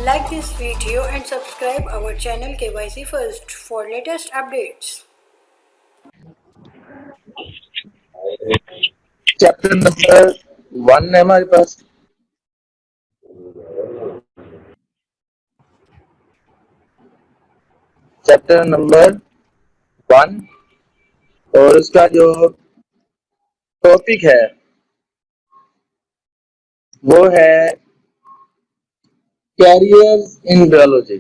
Like this video and subscribe our channel KYC First for latest updates. Chapter number 1 है हमारे पास। Chapter number 1 और उसका जो topic है वो है कैरियर्स इन बायोलॉजी।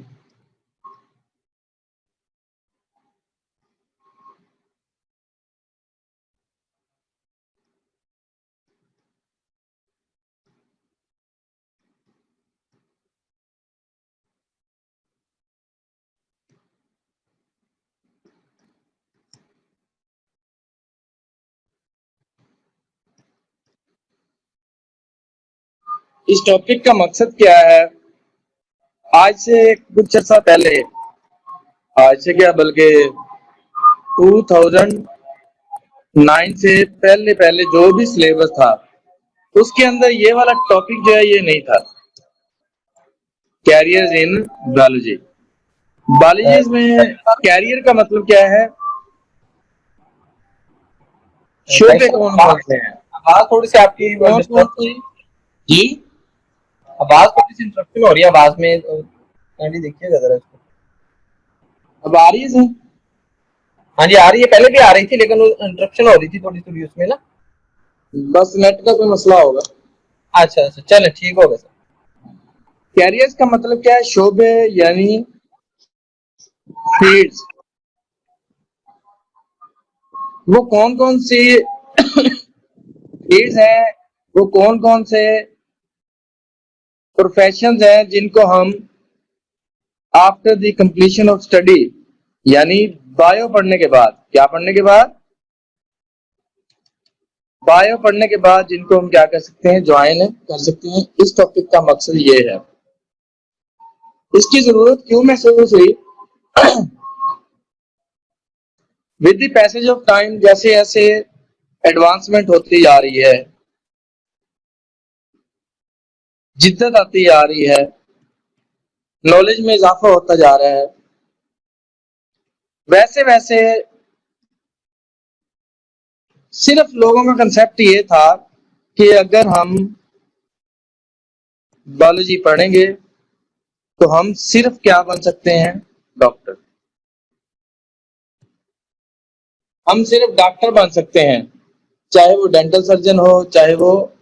इस टॉपिक का मकसद क्या है? आज से कुछ अर्सा पहले, आज से क्या बल्कि 2009 से पहले जो भी सिलेबस था उसके अंदर ये वाला टॉपिक जो है ये नहीं था। Carriers in biology. बायोलॉजी में कैरियर का मतलब क्या है? शोबे कौन कौन से हैं? आवाज थोड़ी सी आपकी जी आवाज थोड़ी सी इंटरप्शन हो रही है आवाज में, काइंडली देखिएगा जरा इसको। अब आ रही है सर? हाँ जी आ रही है, पहले भी आ रही थी लेकिन इंटरप्शन हो रही थी थोड़ी थोड़ी उसमें ना। बस नेट का कोई मसला होगा। अच्छा चले ठीक हो गया सर। कैरियर्स का मतलब क्या है? शोबे यानी फील्ड्स। वो कौन कौन सी फील्ड्स हैं, वो कौन कौन से प्रोफेशंस हैं जिनको हम after the completion of study यानी बायो पढ़ने के बाद, क्या पढ़ने के बाद? बायो पढ़ने के बाद जिनको हम क्या कर सकते हैं, ज्वाइन कर सकते हैं। इस टॉपिक का मकसद ये है। इसकी जरूरत क्यों महसूस हुई? With the passage of time जैसे जैसे एडवांसमेंट होती जा रही है, जिद्दत आती जा रही है, नॉलेज में इजाफा होता जा रहा है, वैसे वैसे सिर्फ लोगों का कंसेप्ट ये था कि अगर हम बायोलॉजी पढ़ेंगे तो हम सिर्फ क्या बन सकते हैं? डॉक्टर। हम सिर्फ डॉक्टर बन सकते हैं, चाहे वो डेंटल सर्जन हो, चाहे वो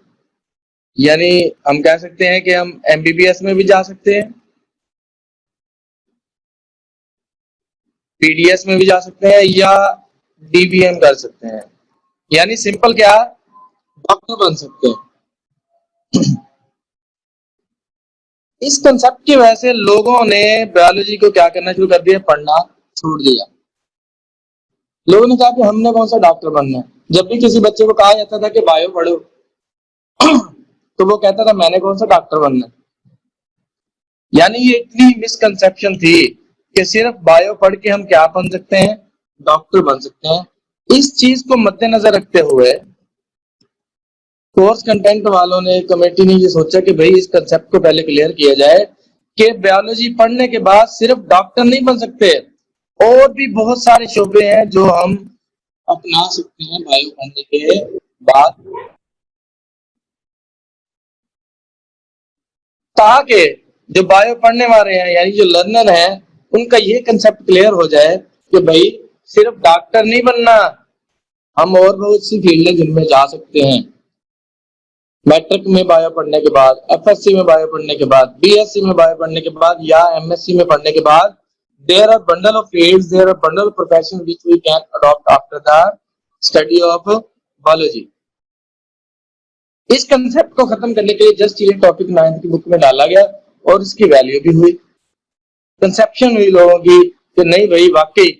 यानी हम कह सकते हैं कि हम एमबीबीएस में भी जा सकते हैं, पीडीएस में भी जा सकते हैं या डीबीएम कर सकते हैं, यानी सिंपल क्या, डॉक्टर बन सकते हैं। इस कंसेप्ट की वजह से लोगों ने बायोलॉजी को क्या करना शुरू कर दिया? पढ़ना छोड़ दिया। लोगों ने कहा कि हमने कौन सा डॉक्टर बनना है। जब भी किसी बच्चे को कहा जाता था कि बायो पढ़ो तो वो कहता था मैंने कौन सा डॉक्टर बनना है। यानी ये इतनी मिसकंसेप्शन थी कि सिर्फ बायो पढ़ के हम क्या बन सकते हैं? डॉक्टर बन सकते हैं। इस चीज को मद्देनजर रखते हुए कोर्स कंटेंट वालों ने, कमेटी ने ये सोचा कि भाई इस कंसेप्ट को पहले क्लियर किया जाए कि बायोलॉजी पढ़ने के बाद सिर्फ डॉक्टर नहीं बन सकते, और भी बहुत सारे शोबे हैं जो हम अपना सकते हैं बायो पढ़ने के बाद, ताकि जो बायो पढ़ने वाले हैं यानी जो लर्नर हैं उनका ये कंसेप्ट क्लियर हो जाए कि भाई सिर्फ डॉक्टर नहीं बनना, हम और बहुत सी फील्ड है जिनमें जा सकते हैं। मैट्रिक में बायो पढ़ने के बाद, एफएससी में बायो पढ़ने के बाद, बीएससी में बायो पढ़ने के बाद या एमएससी में पढ़ने के बाद, there are bundle of fields, there are bundle of professions which we can adopt after the study of biology. इस कंसेप्ट को खत्म करने के लिए जस्ट ये टॉपिक 9th की बुक में डाला गया और इसकी वैल्यू भी हुई, कंसेप्शन हुई लोगों की कि नहीं भाई वाकई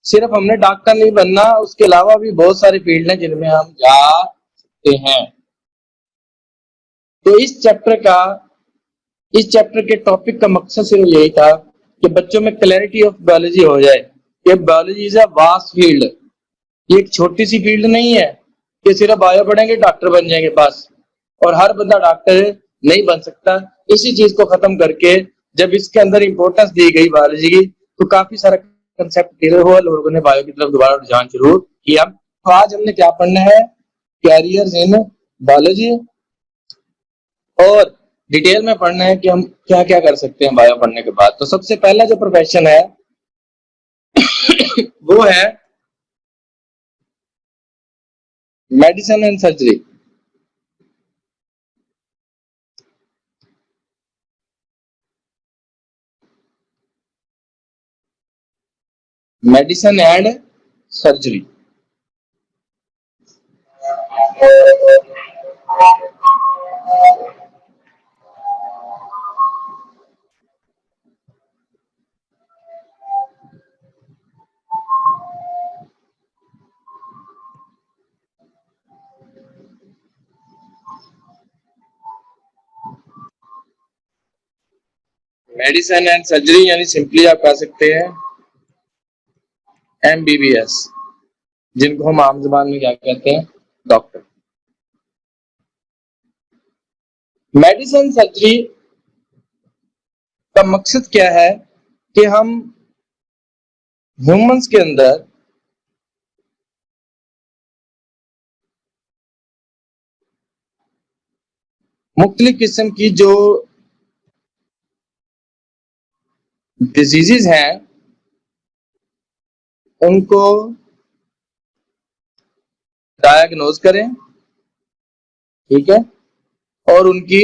सिर्फ हमने डॉक्टर नहीं बनना, उसके अलावा भी बहुत सारी फील्ड हैं जिनमें हम जा सकते हैं। तो इस चैप्टर के टॉपिक का मकसद सिर्फ यही था कि बच्चों में क्लैरिटी ऑफ बायोलॉजी हो जाए कि biology is a vast field. ये एक छोटी सी फील्ड नहीं है कि सिर्फ बायो पढ़ेंगे डॉक्टर बन जाएंगे बस, और हर बंदा डॉक्टर नहीं बन सकता। इसी चीज को खत्म करके जब इसके अंदर इंपॉर्टेंस दी गई बायोलॉजी की तो काफी सारा कंसेप्ट क्लियर हुआ, लोगों ने बायो की तरफ दोबारा रुझान शुरू किया। तो आज हमने क्या पढ़ना है, कैरियर्स इन बायोलॉजी, और डिटेल में पढ़ना है कि हम क्या क्या कर सकते हैं बायो पढ़ने के बाद। तो सबसे पहला जो प्रोफेशन है वो है medicine and surgery. Medicine and surgery. Medicine and surgery यानी सिंपली आप कह सकते हैं MBBS, जिनको हम आम जुबान में क्या कहते हैं, डॉक्टर। मेडिसिन सर्जरी का मकसद क्या है कि हम ह्यूमंस के अंदर मुख्तलिफ किस्म की जो डिजीजेस हैं उनको डायग्नोज करें, ठीक है, और उनकी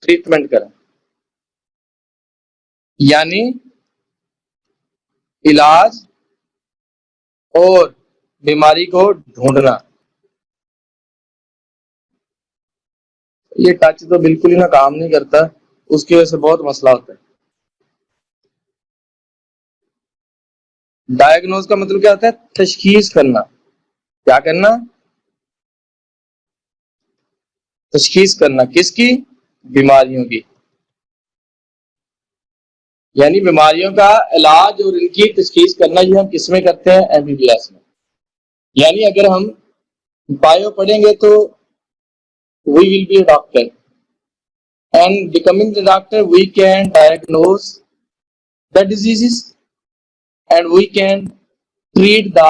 ट्रीटमेंट करें, यानी इलाज और बीमारी को ढूंढना। ये टच तो बिल्कुल ही ना काम नहीं करता, उसकी वजह से बहुत मसला होता है। डायग्नोज का मतलब क्या होता है, तशखीस करना। क्या करना, तशखीस करना, किसकी, बीमारियों की, यानी बीमारियों का इलाज और इनकी तशखीस करना, ये हम किसमें करते हैं, MBBS में। यानी अगर हम बायो पढ़ेंगे तो we will be a doctor, and becoming the doctor we can diagnose the diseases and we can treat the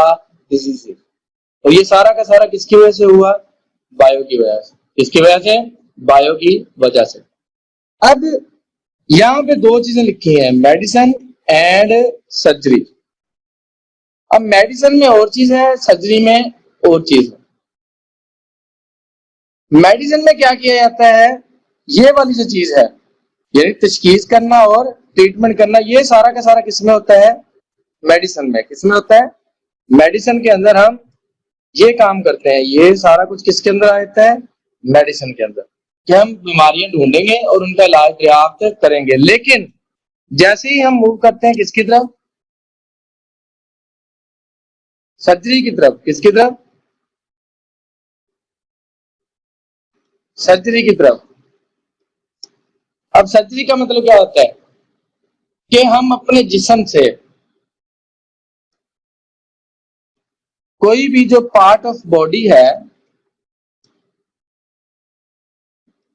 diseases। और ये सारा का सारा किसकी वजह से हुआ, बायो की वजह से। किसकी वजह से, बायो की वजह से। अब यहां पे दो चीजें लिखी हैं, मेडिसिन एंड सर्जरी। अब मेडिसिन में और चीज है, सर्जरी में और चीज है। मेडिसिन में क्या किया जाता है, ये वाली जो चीज है यानी तशखीस करना और ट्रीटमेंट करना, ये सारा का सारा किसमें होता है, मेडिसिन में। किसमें होता है, मेडिसिन के अंदर हम ये काम करते हैं। ये सारा कुछ किसके अंदर आता है, मेडिसिन के अंदर, कि हम बीमारियां ढूंढेंगे और उनका इलाज दरियाफ्त करेंगे। लेकिन जैसे ही हम मूव करते हैं किसकी तरफ, सर्जरी की तरफ। किसकी तरफ, सर्जरी की तरफ। अब सर्जरी का मतलब क्या होता है कि हम अपने जिस्म से कोई भी जो पार्ट ऑफ बॉडी है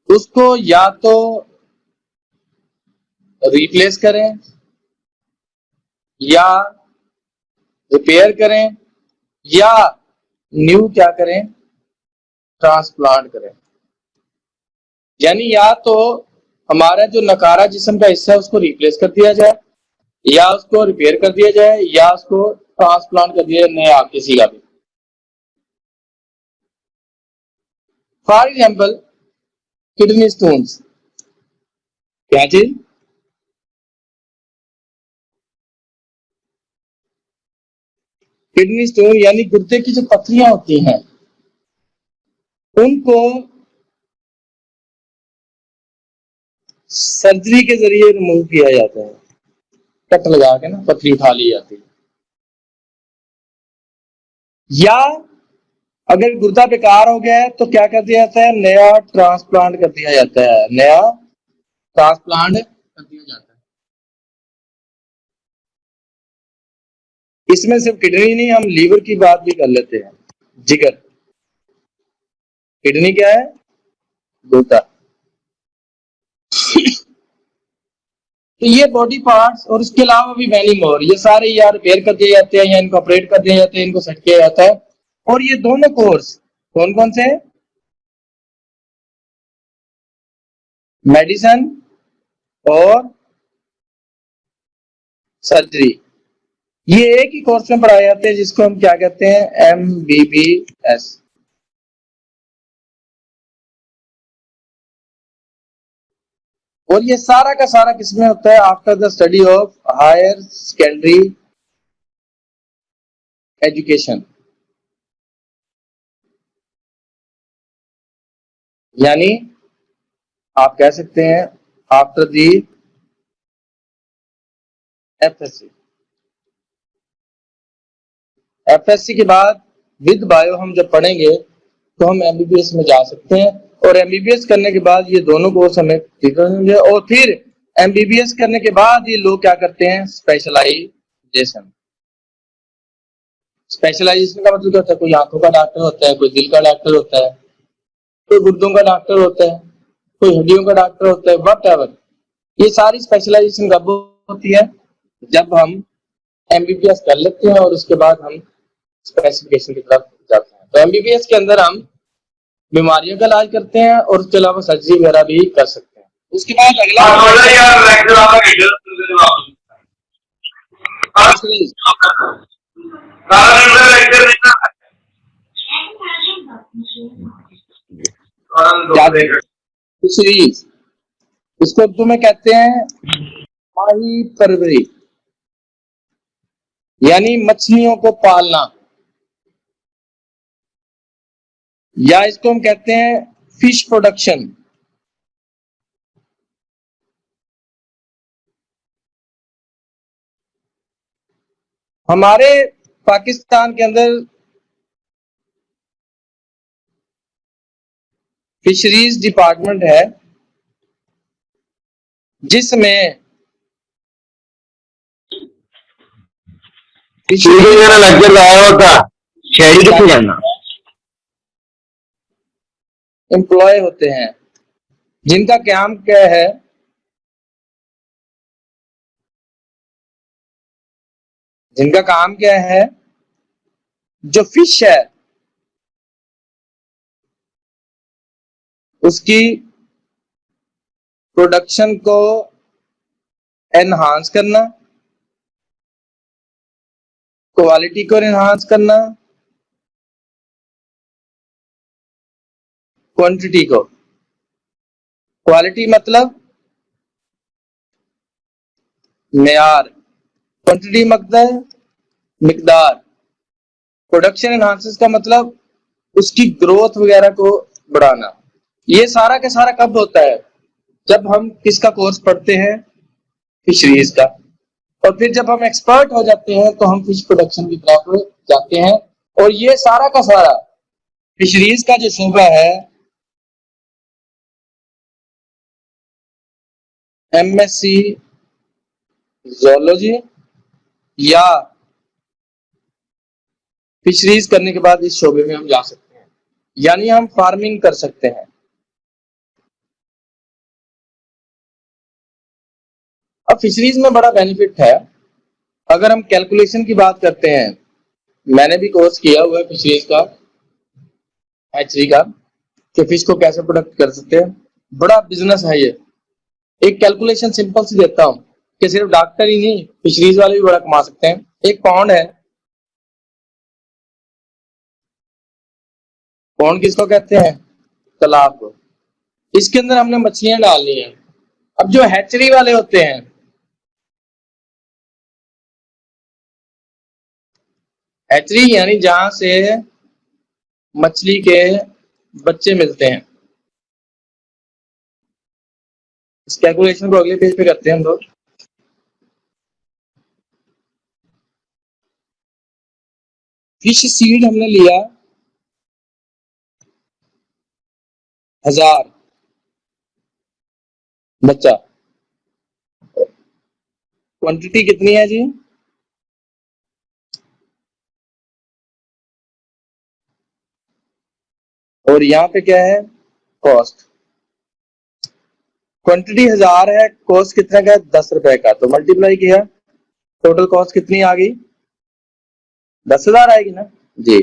उसको या तो रिप्लेस करें या रिपेयर करें या न्यू क्या करें, ट्रांसप्लांट करें। यानी या तो हमारा जो नकारा जिस्म का हिस्सा है उसको रिप्लेस कर दिया जाए, या उसको रिपेयर कर दिया जाए, या उसको ट्रांसप्लांट कर दिया जाए नया किसी का भी। फॉर एग्जाम्पल किडनी स्टोन्स, क्या चीज, किडनी स्टोन यानी गुर्दे की जो पथरियां होती हैं उनको सर्जरी के जरिए रिमूव किया जाता है, कट लगा के ना पथरी उठा ली जाती है। या अगर गुर्दा बेकार हो गया है तो क्या कर दिया जाता है, नया ट्रांसप्लांट कर दिया जाता है, नया ट्रांसप्लांट कर दिया जाता है। इसमें सिर्फ किडनी नहीं, हम लीवर की बात भी कर लेते हैं, जिगर। किडनी क्या है, गुर्दा। तो ये बॉडी पार्ट्स और उसके अलावा भी मैनी मोर, ये सारे या रिपेयर कर दिए जाते हैं या इनको ऑपरेट कर दिया जाता है, इनको सेट किया जाता है। और ये दोनों कोर्स कौन कौन से हैं? मेडिसिन और सर्जरी, ये एक ही कोर्स में पढ़ाए जाते हैं, जिसको हम क्या कहते हैं? MBBS। और ये सारा का सारा किसमें होता है? After the study of higher secondary education, यानी आप कह सकते हैं आफ्टर दी FSC। FSC के बाद विद बायो हम जब पढ़ेंगे तो हम MBBS में जा सकते हैं। और MBBS करने के बाद ये दोनों कोर्स हमें क्लियर होंगे। और फिर MBBS करने के बाद ये लोग क्या करते हैं? स्पेशलाइजेशन। स्पेशलाइजेशन का मतलब क्या होता है? कोई आंखों का डॉक्टर होता है, कोई दिल का डॉक्टर होता है, कोई गुर्दों का डॉक्टर होता है, कोई हड्डियों का डॉक्टर होता है, व्हाटएवर। ये सारी स्पेशलाइजेशन कब होती है? जब हम MBBS कर लेते हैं और उसके बाद हम स्पेसिफिकेशन की तरफ जाते हैं। तो MBBS के अंदर हम बीमारियों का इलाज करते हैं और उसके अलावा सर्जरी वगैरह भी कर सकते हैं। उसके बाद अगला फिशरीज, इसको उर्दू में कहते हैं माही परवरी, यानी मछलियों को पालना, या इसको हम कहते हैं फिश प्रोडक्शन। हमारे पाकिस्तान के अंदर फिशरीज डिपार्टमेंट है, जिसमें एम्प्लॉय होते हैं, जिनका काम क्या है? जिनका काम क्या है? जो फिश है उसकी प्रोडक्शन को एनहांस करना, क्वालिटी को एनहांस करना, क्वांटिटी को। क्वालिटी मतलब मेयार, क्वांटिटी मतलब मिकदार। प्रोडक्शन एनहांसेस का मतलब उसकी ग्रोथ वगैरह को बढ़ाना। ये सारा का सारा कब होता है? जब हम किसका कोर्स पढ़ते हैं? फिशरीज का। और फिर जब हम एक्सपर्ट हो जाते हैं तो हम फिश प्रोडक्शन की तरफ जाते हैं। और ये सारा का सारा फिशरीज का जो शोबा है, MSc जोलॉजी या फिशरीज करने के बाद इस शोबे में हम जा सकते हैं, यानी हम फार्मिंग कर सकते हैं। अब फिशरीज में बड़ा बेनिफिट है। अगर हम कैलकुलेशन की बात करते हैं, मैंने भी कोर्स किया हुआ है फिशरीज का, हैचरी का, कि फिश को कैसे प्रोडक्ट कर सकते हैं। बड़ा बिजनेस है ये। एक कैलकुलेशन सिंपल सी देता हूं कि सिर्फ डॉक्टर ही नहीं, फिशरीज वाले भी बड़ा कमा सकते हैं। एक पॉन्ड है, पॉन्ड किसको कहते हैं? तालाब को। इसके अंदर हमने मछलियां डालनी है। अब जो हैचरी वाले होते हैं, हैचरी यानी जहां से मछली के बच्चे मिलते हैं। इस कैलकुलेशन को अगले पेज पे करते हैं हम लोग। फिश सीड हमने लिया 1000 बच्चा। क्वांटिटी कितनी है जी? और यहाँ पे क्या है? कॉस्ट। क्वांटिटी 1000 है, कॉस्ट कितने का है? 10 रुपए का। तो मल्टीप्लाई किया, टोटल कॉस्ट कितनी आ गई? 10,000 आएगी ना जी।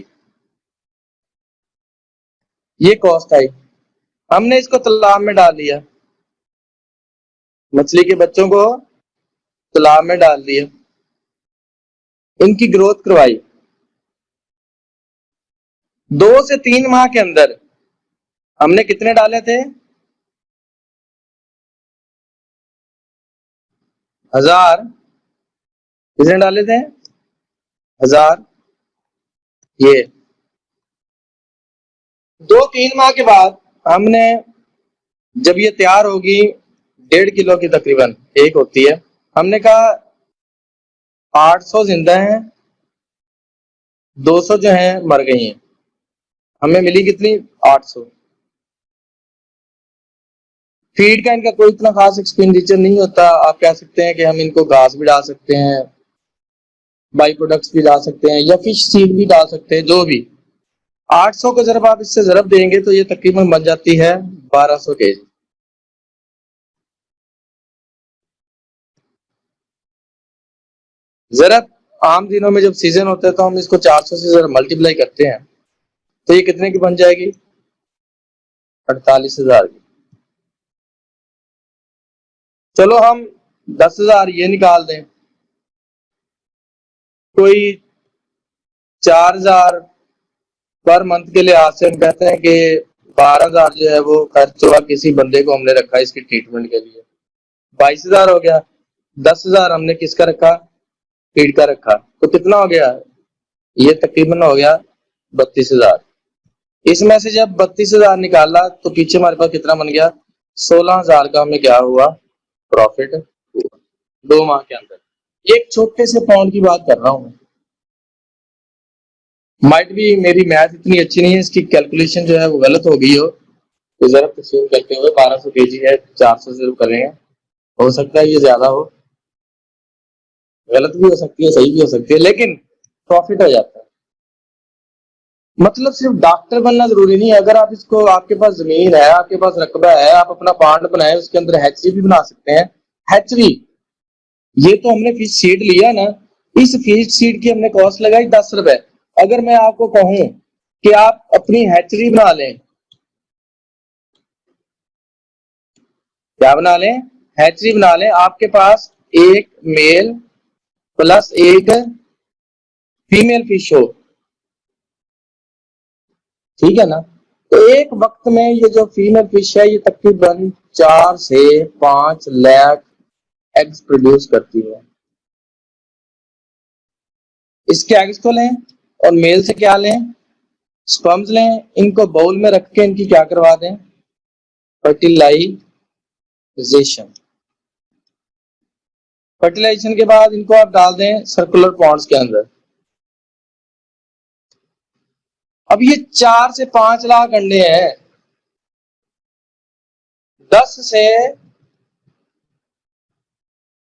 ये कॉस्ट आई, हमने इसको तालाब में डाल दिया, मछली के बच्चों को तालाब में डाल दिया, इनकी ग्रोथ करवाई। 2 से 3 माह के अंदर हमने कितने डाले थे? 1000। कितने डाले थे? 1000। ये 2-3 माह के बाद हमने, जब ये तैयार होगी 1.5 किलो की तकरीबन एक होती है, हमने कहा 800 जिंदा हैं, 200 जो हैं मर गई हैं। हमें मिली कितनी? 800। फीड का इनका कोई इतना खास एक्सपेंडिचर नहीं होता। आप कह सकते हैं कि हम इनको घास भी डाल सकते हैं, बाई प्रोडक्ट्स भी डाल सकते हैं, या फिश सीड भी डाल सकते हैं, जो भी। 800 को जब आप इससे जरब देंगे तो ये तकरीबन बन जाती है 1200 केजी। जरब आम दिनों में जब सीजन होता है तो हम इसको 400 से जरा मल्टीप्लाई करते हैं, तो ये कितने की बन जाएगी? 48,000 की। चलो हम 10,000 ये निकाल दें, कोई 4,000 पर मंथ के लिहाज से हम कहते हैं कि 12,000 जो है वो खर्च हुआ, किसी बंदे को हमने रखा इसकी ट्रीटमेंट के लिए, 22,000 हो गया। 10,000 हमने किसका रखा? फीड का रखा, तो कितना हो गया? ये तकरीबन हो गया 32,000। इसमें से जब 32,000 निकाला तो पीछे हमारे पास कितना बन गया? 16,000 का हमें क्या हुआ? प्रॉफिट हुआ 2 माह के अंदर। एक छोटे से पॉइंट की बात कर रहा हूं मैं, माइट भी मेरी मैथ इतनी अच्छी नहीं है, इसकी कैलकुलेशन जो है वो गलत हो गई हो, तो जरा तस्वीर करते हुए 1200 केजी है, 400 से करेंगे, हो सकता है ये ज्यादा हो, गलत भी हो सकती है, सही भी हो सकती है, लेकिन प्रॉफिट हो जाता है। मतलब सिर्फ डॉक्टर बनना जरूरी नहीं है। अगर आप इसको, आपके पास जमीन है, आपके पास रकबा है, आप अपना पांड बनाए, उसके अंदर हैचरी भी बना सकते हैं। हैचरी, ये तो हमने फिश सीड लिया ना, इस फिश सीड की हमने कॉस्ट लगाई 10 रुपए। अगर मैं आपको कहूं कि आप अपनी हैचरी बना लें, क्या बना लें? हैचरी बना लें, आपके पास एक मेल प्लस एक फीमेल फिश हो, ठीक है ना, तो एक वक्त में ये जो फीमेल फिश है ये तकरीबन 4 से 5 लाख एग्स प्रोड्यूस करती है। इसके एग्स को लें और मेल से क्या लें? स्पर्म्स लें, इनको बाउल में रख के इनकी क्या करवा दें? फर्टिलाइजेशन। फर्टिलाइजेशन के बाद इनको आप डाल दें सर्कुलर पॉन्ड्स के अंदर। अब ये 4 से 5 लाख अंडे हैं, 10 से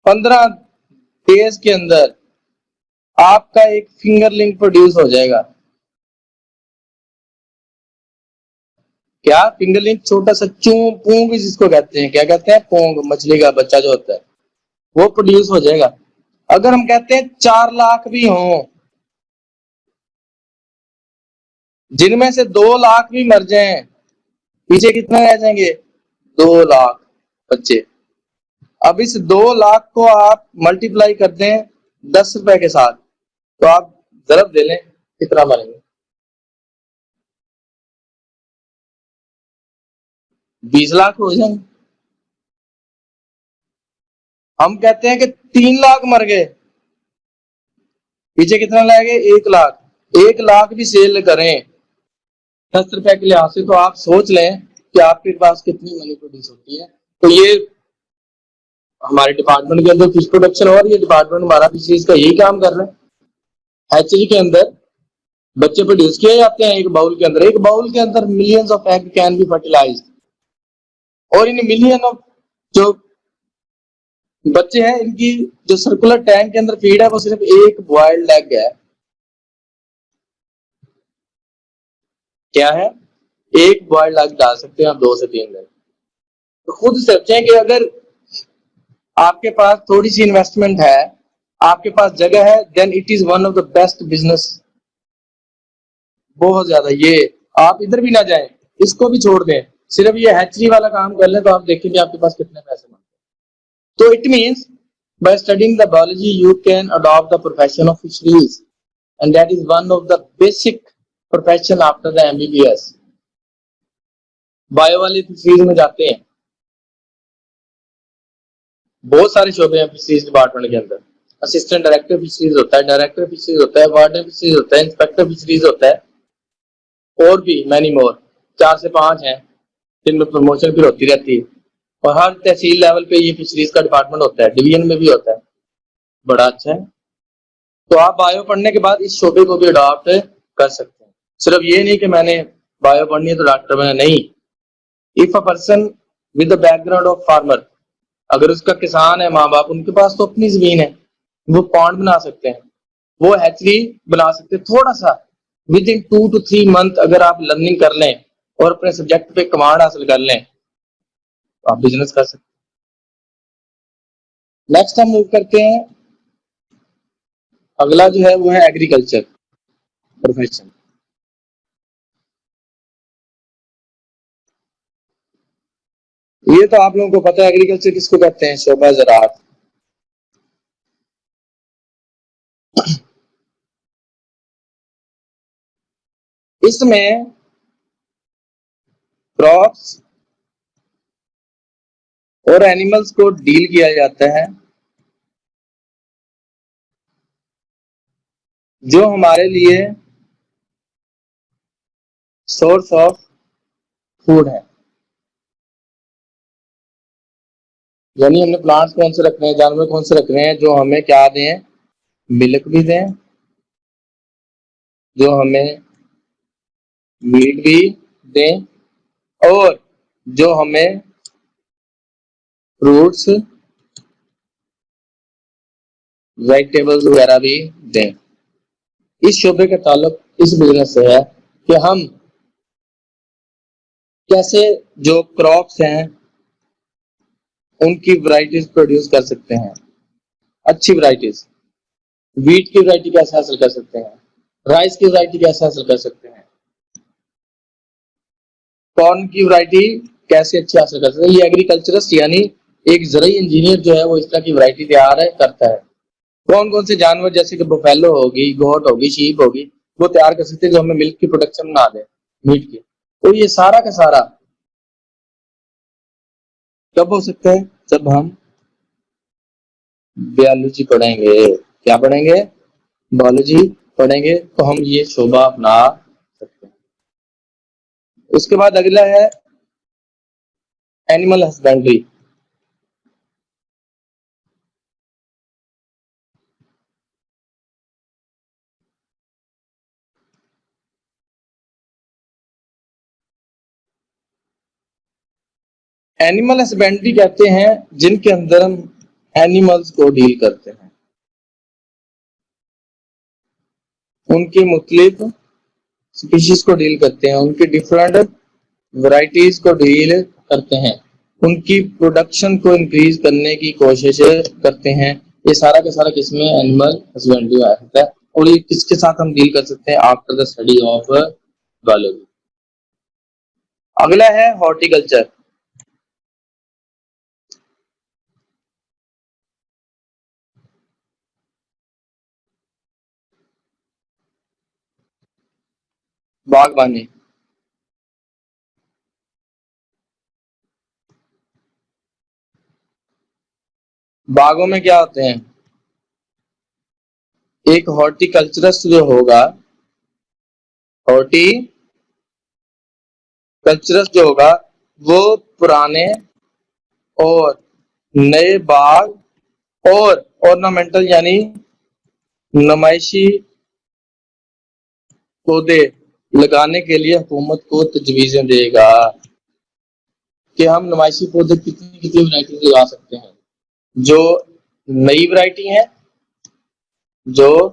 15 डेज के अंदर आपका एक फिंगरलिंग प्रोड्यूस हो जाएगा। क्या? फिंगरलिंग, छोटा सा पूंग जिसको कहते हैं, क्या कहते हैं? पूंग, मछली का बच्चा जो होता है वो प्रोड्यूस हो जाएगा। अगर हम कहते हैं 4 लाख भी हों, जिनमें से 2 लाख भी मर जाएं, पीछे कितने रह जाएंगे? 2 लाख बच्चे। अब इस 2 लाख को आप मल्टीप्लाई कर दें 10 रुपए के साथ, तो आप जरब दे लें कितना बनेंगे? 20 लाख हो जाएंगे। हम कहते हैं कि 3 लाख मर गए, पीछे कितना लाएंगे? 1 लाख। 1 लाख भी सेल करें 10 रुपए के लिहाज से, तो आप सोच लें कि आपके पास कितनी मनी प्रोड्यूस होती है। तो ये हमारे डिपार्टमेंट के अंदर फिश प्रोडक्शन और ये डिपार्टमेंट हमारा फिशरीज का यही काम कर रहे हैं। हैचरी के अंदर बच्चे प्रोड्यूस किए जाते हैं एक बाउल के अंदर। एक बाउल के अंदर millions of egg can be fertilized, और इन मिलियन ऑफ जो बच्चे हैं, इनकी जो सर्कुलर टैंक के अंदर फीड है वो सिर्फ एक बॉइल्ड एग है। क्या है? एक बॉइल्ड एग डाल सकते हैं आप 2 से 3 दिन। तो खुद सोचें कि अगर आपके पास थोड़ी सी इन्वेस्टमेंट है, आपके पास जगह है, then it is one of the best business. बहुत ज्यादा। ये आप इधर भी ना जाएं, इसको भी छोड़ दें, सिर्फ ये हैचरी वाला काम कर लें तो आप देखेंगे आपके पास कितने पैसे बनते हैं। तो it means by studying the biology you can adopt the profession of fisheries and that is one of the basic profession after the MBBS। Bio वाली फिशरीज में जाते हैं, बहुत सारे शोबे हैं फिशरीज डिपार्टमेंट के अंदर। असिस्टेंट डायरेक्टर फिशरीज होता है, डायरेक्टर फिशरीज होता है, वार्डन फिशरीज होता है, इंस्पेक्टर फिशरीज होता है, और भी मैनी मोर, 4 से 5 हैं जिनमें प्रमोशन फिर होती रहती है। और हर तहसील लेवल पे ये फिशरीज का डिपार्टमेंट होता है, डिवीजन में भी होता है। बड़ा अच्छा है। तो आप बायो पढ़ने के बाद इस शोबे को भी अडॉप्ट कर सकते हैं। सिर्फ ये नहीं कि मैंने बायो पढ़नी है तो डॉक्टर बना, नहीं। If a person with the background of farmer, अगर उसका किसान है, माँ बाप, उनके पास तो अपनी जमीन है, वो पॉन्ड बना सकते हैं, वो हैचरी बना सकते हैं। थोड़ा सा विद इन 2 to 3 मंथ अगर आप लर्निंग कर लें और अपने सब्जेक्ट पे कमांड हासिल कर लें तो आप बिजनेस कर सकते हैं। नेक्स्ट हम मूव करते हैं, अगला जो है वो है एग्रीकल्चर प्रोफेशन। ये तो आप लोगों को पता है एग्रीकल्चर किसको कहते हैं, शोबा ज़राअत। इसमें क्रॉप्स और एनिमल्स को डील किया जाता है जो हमारे लिए सोर्स ऑफ फूड है। यानी हमने प्लांट्स कौन से रखने हैं, जानवर कौन से रखने हैं जो हमें क्या दें, मिल्क भी दें, जो हमें मीट भी दें, और जो हमें फ्रूट्स वेजिटेबल्स वगैरह भी दें। इस शोबे का ताल्लुक इस बिजनेस से है कि हम कैसे जो क्रॉप्स हैं उनकी वैरायटीज प्रोड्यूस कर सकते हैं, अच्छी वैरायटीज। वीट की वैरायटी कैसे हासिल कर सकते हैं, राइस की वैरायटी कैसे हासिल कर सकते हैं, कॉर्न की वैरायटी कैसे अच्छी हासिल कर सकते हैं। ये एग्रीकल्चरिस्ट यानी एक ज़रूरी इंजीनियर जो है वो इस तरह की वैरायटी तैयार करता है। कौन कौन से जानवर जैसे कि बफेलो होगी, गोट होगी, शीप होगी, वो तैयार कर सकते हैं जो हमें मिल्क की प्रोडक्शन बना दे, मीट की। तो ये सारा का सारा कब हो सकता है, जब हम बायोलॉजी पढ़ेंगे। क्या पढ़ेंगे, बायोलॉजी पढ़ेंगे तो हम ये शोभा अपना सकते हैं। उसके बाद अगला है एनिमल हस्बेंड्री। एनिमल हस्बेंड्री कहते हैं जिनके अंदर हम एनिमल्स को डील करते हैं, उनकी मुख्तलिफ स्पीशीज को डील करते हैं, उनकी डिफरेंट वैरायटीज को डील करते हैं, उनकी प्रोडक्शन को इंक्रीज करने की कोशिश करते हैं। ये सारा का सारा किसमें, एनिमल हस्बेंड्री आ सकता है। और ये किसके साथ हम डील कर सकते हैं, after the study of biology. अगला है हॉर्टिकल्चर। बागवानी। बागों में क्या होते हैं, एक हॉर्टिकल्चरस्ट जो होगा, हॉर्टिकल्चरस्ट जो होगा वो पुराने और नए बाग और ऑर्नामेंटल यानी नुमाइशी पौधे लगाने के लिए हुकूमत को तजवीज़ें देगा कि हम नुमाइशी पौधे कितनी कितनी वैरायटी लगा सकते हैं, जो नई वैरायटी है, जो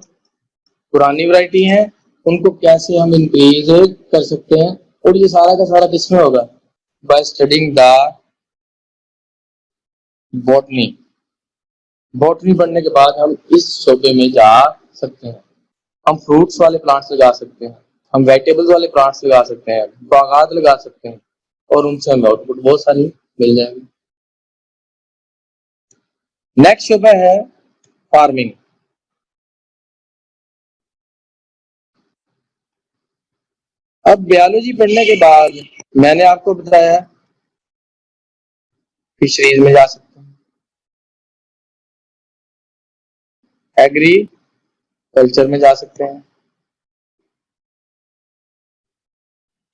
पुरानी वैरायटी है, उनको कैसे हम इंक्रीज कर सकते हैं। और ये सारा का सारा किसमें होगा, by studying the botany. Botany पढ़ने के बाद हम इस शोबे में जा सकते हैं। हम फ्रूट्स वाले प्लांट्स लगा सकते हैं, हम वेजिटेबल्स वाले प्लांट्स लगा सकते हैं, बागात लगा सकते हैं और उनसे हमें आउटपुट बहुत सारी मिल जाएगी। नेक्स्ट शोबा है फार्मिंग। अब बायोलॉजी पढ़ने के बाद मैंने आपको बताया फिशरीज में जा सकते हैं, एग्रीकल्चर में जा सकते हैं,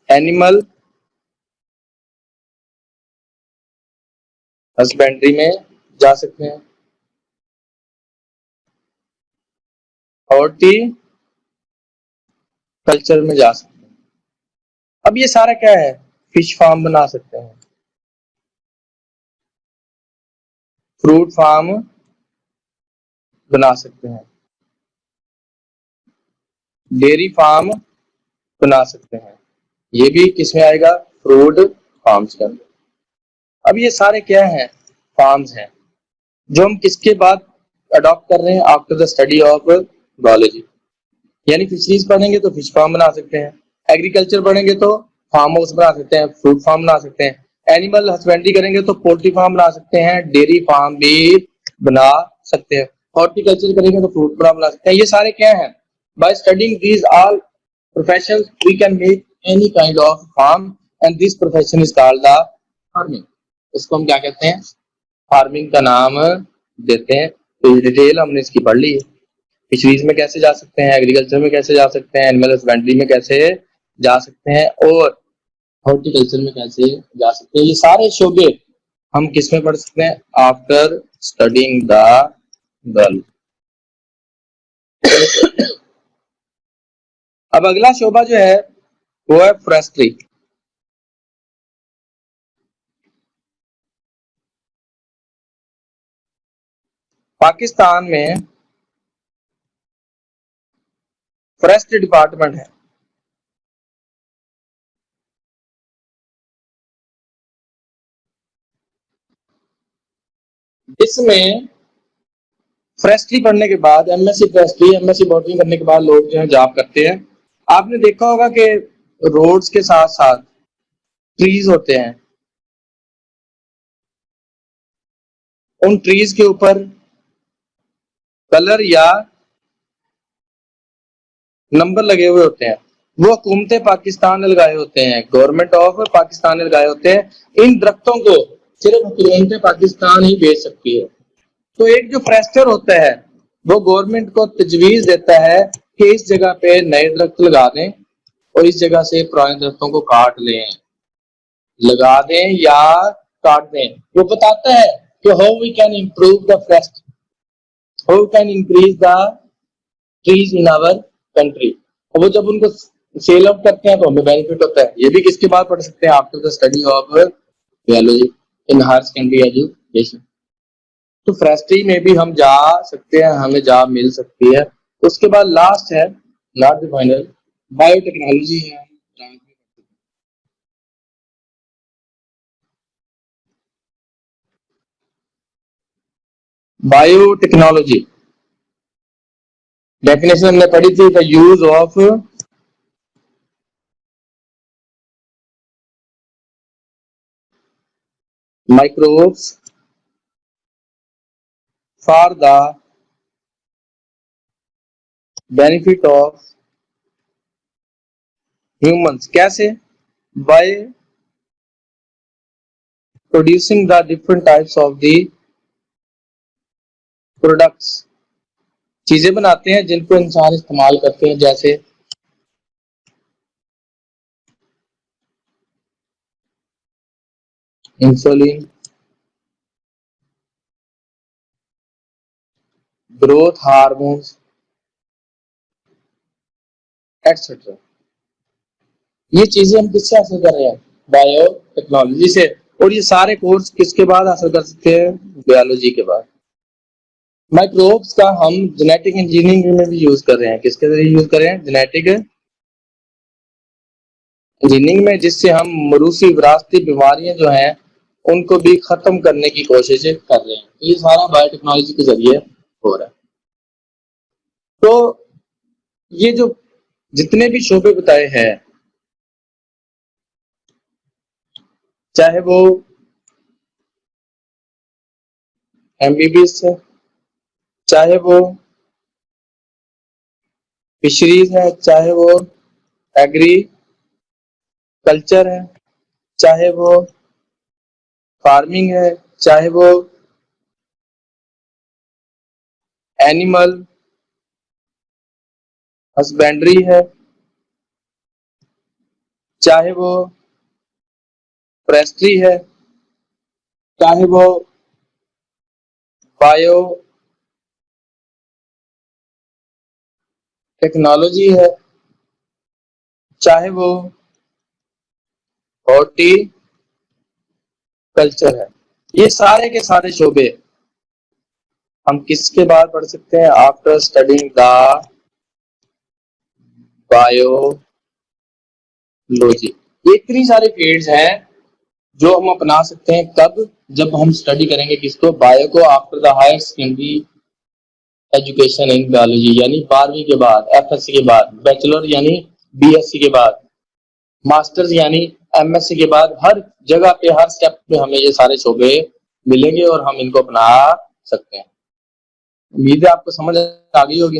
एनिमल हस्बेंड्री में जा सकते हैं, हॉर्टिकल्चर में जा सकते हैं। अब ये सारा क्या है, फिश फार्म बना सकते हैं, फ्रूट फार्म बना सकते हैं, डेयरी फार्म बना सकते हैं। ये भी किसमें आएगा, फ्रूट फार्म्स के अंदर। अब ये सारे क्या हैं, फार्म्स हैं जो हम किसके बाद अडॉप्ट कर रहे हैं, after the study of biology. यानी फिशरीज पढ़ेंगे तो फिश फार्म बना सकते हैं, एग्रीकल्चर पढ़ेंगे तो फार्म हाउस बना सकते हैं, फ्रूट फार्म बना सकते हैं, एनिमल हस्बेंड्री करेंगे तो पोल्ट्री फार्म बना सकते हैं, डेयरी फार्म भी बना सकते हैं, हॉर्टिकल्चर करेंगे तो फ्रूट फार्म बना सकते हैं। ये सारे क्या हैं, by studying these all professions we can make any kind of farm and this profession is called the farming. इसको हम क्या कहते हैं, फार्मिंग का नाम देते हैं। तो डिटेल हमने इसकी पढ़ ली है। फिशरीज में कैसे जा सकते हैं, एग्रीकल्चर में कैसे जा सकते हैं, एनिमल हस्बेंड्री में कैसे जा सकते हैं और हॉर्टिकल्चर में कैसे जा सकते हैं। ये सारे शोबे हम किस में पढ़ सकते हैं, आफ्टर स्टडिंग द गर्ल। अब अगला शोबा जो है वो है फॉरेस्ट्री। पाकिस्तान में फॉरेस्ट डिपार्टमेंट है, इसमें फॉरेस्ट्री पढ़ने के बाद एमएससी फॉरेस्ट्री, एमएससी बॉटनी करने के बाद लोग जो है जॉब करते हैं। आपने देखा होगा कि रोड्स के साथ साथ ट्रीज होते हैं, उन ट्रीज के ऊपर कलर या नंबर लगे हुए होते हैं, वो हुकूमत पाकिस्तान ने लगाए होते हैं, गवर्नमेंट ऑफ पाकिस्तान ने लगाए होते हैं। इन दरख्तों को सिर्फ हुकूमत पाकिस्तान ही बेच सकती है। तो एक जो फॉरेस्टर होता है वो गवर्नमेंट को तजवीज देता है कि इस जगह पे नए दरख्त लगा दें और इस जगह से पुराने दरख्तों को काट लें, लगा दें या काट दें। वो बताता है कि how we can improve the forest, how can increase the trees in our country. और वो जब उनको सेल आउट करते हैं तो हमें बेनिफिट होता है। ये भी किसके बाद पढ़ सकते हैं, after the study of biology in higher secondary education. तो फॉरेस्ट्री में भी हम जा सकते हैं, हमें जॉब मिल सकती है। उसके बाद लास्ट है, नॉट द फाइनल, बायोटेक्नोलॉजी है। बायोटेक्नोलॉजी डेफिनेशन हमने पढ़ी थी, the use of microbes for the benefit of humans. कैसे, by producing the different types of the products, चीजें बनाते हैं जिनको इंसान इस्तेमाल करते हैं, जैसे इंसुलिन, ग्रोथ हार्मोन्स एटसेट्रा। ये चीजें हम किससे हासिल कर रहे हैं, बायोटेक्नोलॉजी से। और ये सारे कोर्स किसके बाद हासिल कर सकते हैं, बायोलॉजी के बाद। माइक्रोब्स का हम जेनेटिक इंजीनियरिंग में भी यूज कर रहे हैं। किसके जरिए यूज कर रहे हैं, जेनेटिक इंजीनियरिंग में, जिससे हम मरूसी विरासती बीमारियां जो हैं उनको भी खत्म करने की कोशिश कर रहे हैं। ये सारा बायोटेक्नोलॉजी के जरिए हो रहा है। तो ये जो जितने भी शोबे बताए हैं, चाहे वो एमबीबीएस है, चाहे वो फिशरीज है, चाहे वो एग्रीकल्चर है, चाहे वो फार्मिंग है, चाहे वो एनिमल हस्बेंड्री है, चाहे वो फॉरेस्ट्री है, चाहे वो बायो टेक्नोलॉजी है, चाहे वो हॉर्टिकल्चर है, ये सारे के सारे शोबे हम किसके बाद पढ़ सकते हैं? After studying the biology. ये इतनी सारे फील्ड्स हैं जो हम अपना सकते हैं। कब? जब हम स्टडी करेंगे किसको? बायो को, after the higher secondary education in biology, यानी 12वीं के बाद, एफएससी के बाद, बैचलर यानी बीएससी के बाद, मास्टर्स यानी एमएससी के बाद, हर जगह पे, हर स्टेप पे हमें ये सारे शोबे मिलेंगे और हम इनको अपना सकते हैं। उम्मीद है आपको समझ आ गई होगी।